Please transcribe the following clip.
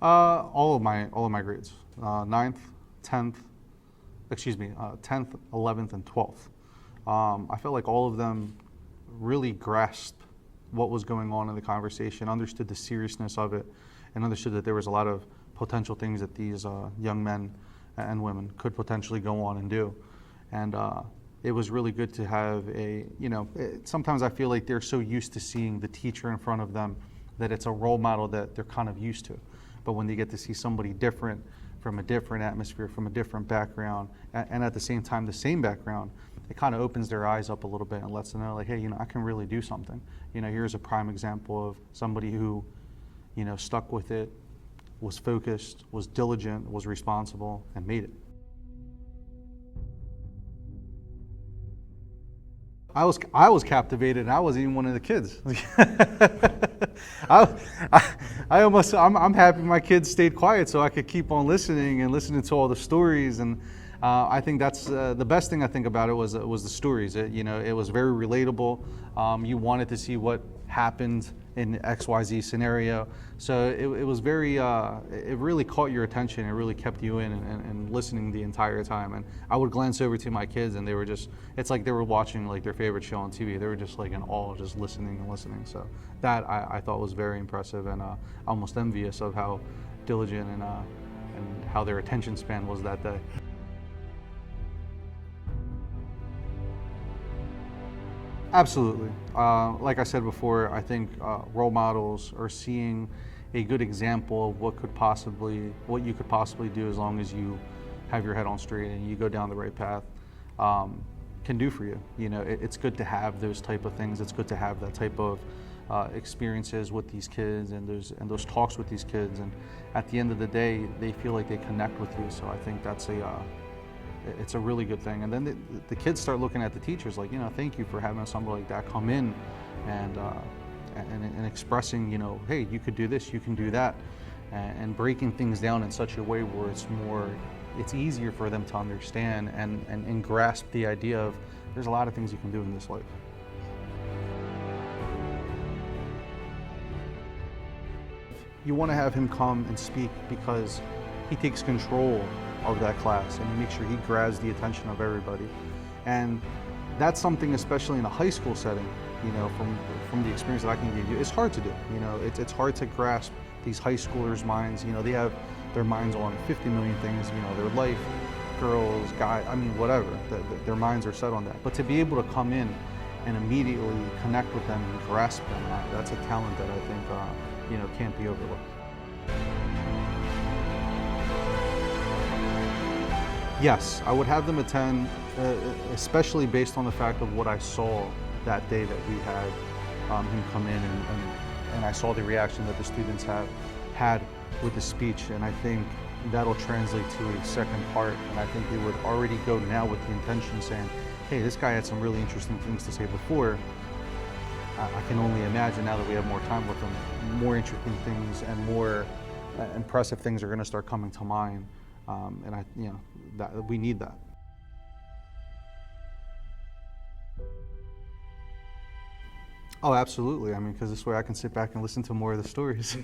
All of my grades, 9th, 10th, 10th, 11th, and 12th. I felt like all of them really grasped what was going on in the conversation, understood the seriousness of it, and understood that there was a lot of potential things that these young men and women could potentially go on and do. And it was really good to have sometimes I feel like they're so used to seeing the teacher in front of them that it's a role model that they're kind of used to. But when they get to see somebody different, from a different atmosphere, from a different background, and at the same time the same background, it kind of opens their eyes up a little bit and lets them know, like, hey, I can really do something. Here's a prime example of somebody who, stuck with it, was focused, was diligent, was responsible, and made it. I was captivated, and I wasn't even one of the kids. I'm happy my kids stayed quiet so I could keep on listening to all the stories. And I think that's the best thing I think about it was the stories. It was very relatable. You wanted to see what happened in XYZ scenario. So it was very, it really caught your attention. It really kept you in and listening the entire time. And I would glance over to my kids and they were just, it's like they were watching like their favorite show on TV. They were just like in awe, just listening and listening. So that I thought was very impressive and almost envious of how diligent and how their attention span was that day. Absolutely. Like I said before, I think role models are seeing a good example of what you could possibly do as long as you have your head on straight and you go down the right path, can do for you. It's good to have those type of things. It's good to have that type of experiences with these kids and those talks with these kids. And at the end of the day, they feel like they connect with you. So I think that's it's a really good thing. And then the kids start looking at the teachers like, thank you for having somebody like that come in and expressing, hey, you could do this, you can do that, and breaking things down in such a way where it's easier for them to understand and grasp the idea of there's a lot of things you can do in this life. You want to have him come and speak because he takes control of that class and he makes sure he grabs the attention of everybody. And that's something, especially in a high school setting, from the experience that I can give you, it's hard to do. It's hard to grasp these high schoolers' minds. They have their minds on 50 million things, their life, girls, guys, whatever. Their minds are set on that. But to be able to come in and immediately connect with them and grasp them, that's a talent that I think can't be overlooked. Yes, I would have them attend, especially based on the fact of what I saw that day that we had him come in, and I saw the reaction that the students had with the speech, and I think that'll translate to a second part, and I think they would already go now with the intention saying, hey, this guy had some really interesting things to say before. I can only imagine now that we have more time with him, more interesting things and more impressive things are going to start coming to mind. And that we need that. Oh, absolutely. Because this way I can sit back and listen to more of the stories.